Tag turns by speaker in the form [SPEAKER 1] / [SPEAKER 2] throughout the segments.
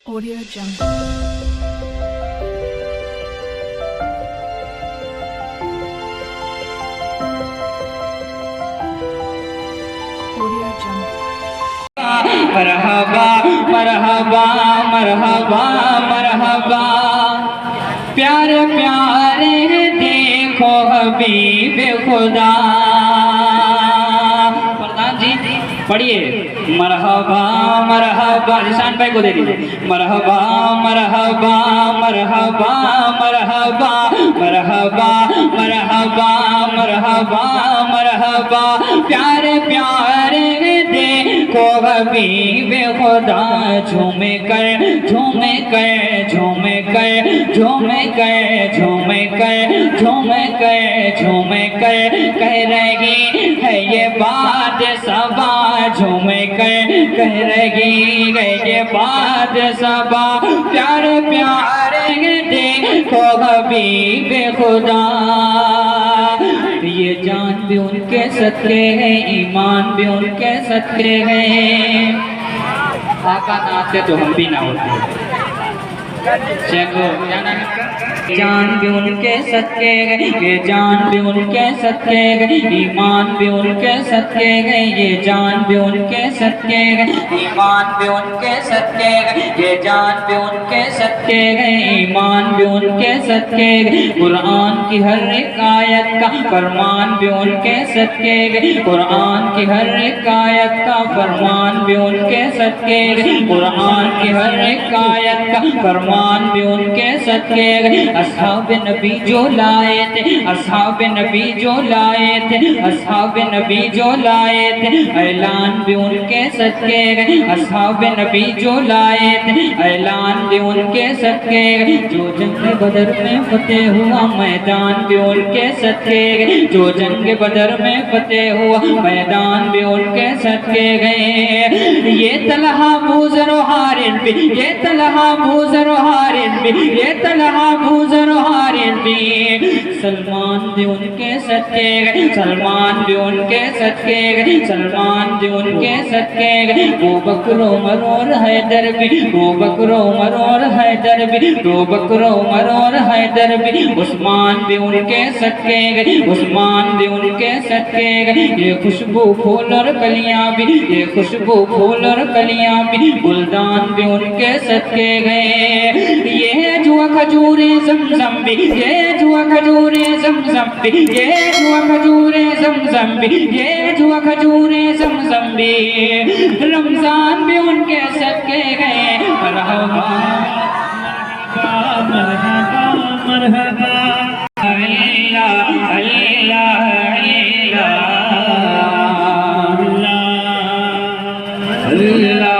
[SPEAKER 1] Audio Jungle. Audio Jungle.
[SPEAKER 2] मरहबा मरहबा मरहबा मरहबा प्यारे प्यारे देखो हबीब खुदा। प्रधान जी पढ़िए मरहबा मरहबा, निशान भाई को दे दीजिए। मरहबा मरहबा मरहबा मरहबा मरहबा मरहबा मरहबा मरहबा प्यारे प्यारे देखो हबीब खुदा। झूम कर झूम कर झूम कर झूम कर झूम कर झूम कर झूम कर कह रही है ये बात सबा। झूम कर कह रही है ये बात सबा। प्यारे प्यारे देखो हबीब खुदा। ये जान भी उनके सदके हैं, ईमान भी उनके सदके हैं। आका ना आते तो हम भी ना होते। चलो क्या नाम है? जान भी उनके सदके गए, ये जान भी उनके सदके गए, ईमान भी उनके सदके गए। ये जान भी उनके सदके गए, ईमान भी उनके सदके गए। ये जान भी उनके सदके गए, ईमान भी उनके सदके गए। कुरान की हर एक आयत का फरमान भी उनके सदके गए। कुरान की हर एक आयत का फरमान भी उनके सदके गए। कुरान की हर एक आयत का फरमान भी उनके सदके गए। अस्हाब नबी जो लाए थे, अस्हाब नबी जो लाए थे, अस्हाब नबी जो लाए थे, ऐलान भी उनके सदके गए। अस्हाब नबी जो लाए थे, ऐलान भी उनके सदके गए। जो जंग बदर में फतेह हुआ मैदान भी उनके सदके गए। जो जंग बदर में फतेह हुआ मैदान भी उनके सदके गए। ये तलहा बूज़र हारिन भी, ये तलहा बूज़र हारिन भी, ये तलहा बूज़र हारिन भी। सलमान भी उनके सदके गए, सलमान भी उनके सदके गए, सलमान भी उनके सदके गए। वो बकरो मरोर हैदर भी, वो बकरो मरोर हैदर भी, वो बकरो मरोर हैदर भी। उस्मान भी उनके सदके गए, उस्मान भी उनके सदके गए। ये खुशबू फूल और कलियां भी, ये खुशबू फूल और कलियां भी, गुलदान भी उनके सदके गए। ये जुआ खजूरे ज़मज़म भी, ये जुआ खजूरे ज़मज़म भी, ये जुआ खजूरे ज़मज़म भी, ये जुआ खजूरे ज़मज़म भी। रमज़ान भी उनके सदके गए। मरहबा मरहबा मरहबा अल्लाह अल्लाह अल्लाह अल्लाह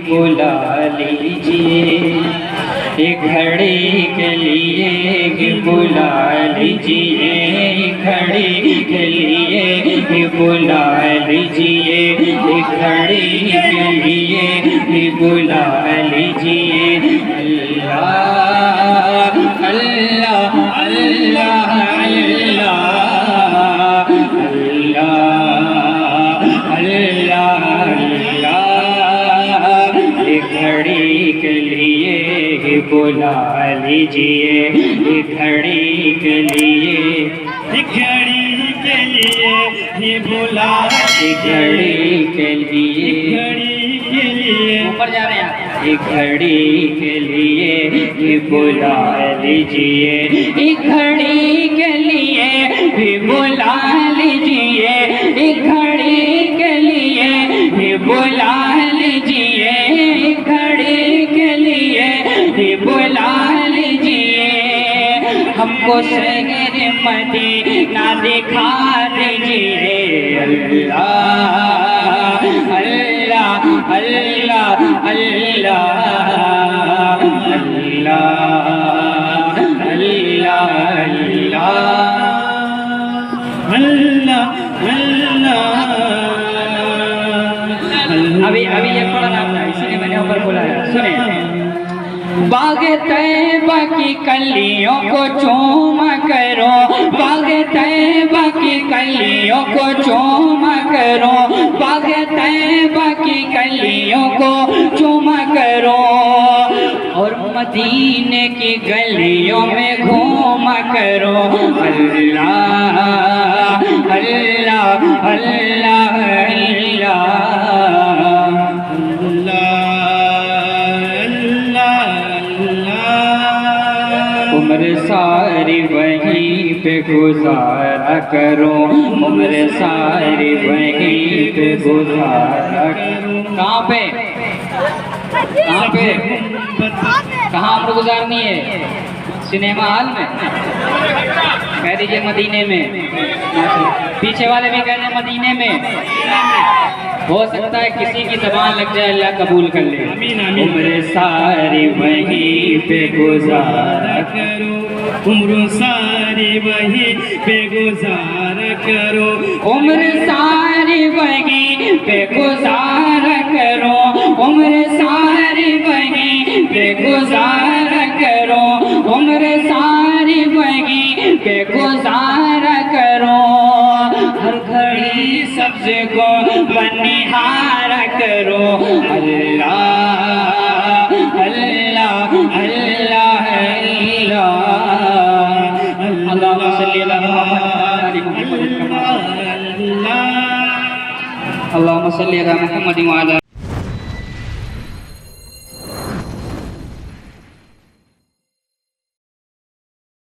[SPEAKER 2] बुला लीजिए, एक घड़ी के लिए ही बुला लीजिए, एक घड़ी के लिए ही बुला लीजिए, एक घड़ी के लिए ही बुला लीजिए। अल्लाह अल्लाह अल्लाह अल्लाह अल्लाह अल्लाह घड़ी के लिए ही बुला लीजिए, एक घड़ी के लिए, एक घड़ी के लिए ही बुला, एक घड़ी के लिए, घड़ी के लिए ऊपर जा रहे हैं। एक घड़ी के लिए ही बुला लीजिए, एक घड़ी के लिए ही बुला लीजिए, एक घड़ी के लिए ही बुला लीजिए, घड़ी के लिए ही बुला लीजिए। हमको शहर मदीना दिखा दीजिए। अल्लाह अल्लाह अल्लाह अल्लाह अल्लाह अल्लाह अल्लाह अल्लाह। अभी अभी ये पढ़ा था, इसीलिए मैंने ऊपर बोला है। सुने बाग तैबा की कलियों को चूमा करो, बाग तैबा की कलियों को चूमा करो, बाग तैबा की कलियों को चूमा करो, और मदीने की गलियों में घूमा करो। अल्लाह अल्लाह अल्लाह अल्लाह। उम्र सारी वहीं पे गुजारा करो, उम्र सारी वहीं पे गुजारा करो। कहाँ पे कहाँ पे कहाँ उम्र गुजारनी है? सिनेमा हॉल में? कह दीजिए मदीने में। पीछे वाले भी कह रहे हैं मदीने में। हो सकता है किसी की ज़बान लग जाए, अल्लाह कबूल कर ले। उम्र सारी वहीं पे गुजारा करो, उम्र सारी वहीं पे गुजारा करो, उम्र सारी वहीं पे गुजारा करो, उम्र सारी वहीं पे गुजारा करो, उम्र सारी वहीं पे गुजारा करो। हर घड़ी सब्ज़ को बनिहारा करो। अल्लाह अल्लाह अल्लाह अल्लाह। अल्लाहुम्मा सल्ली अला मुहम्मद, अल्लाहुम्मा सल्ली अला मुहम्मद व अला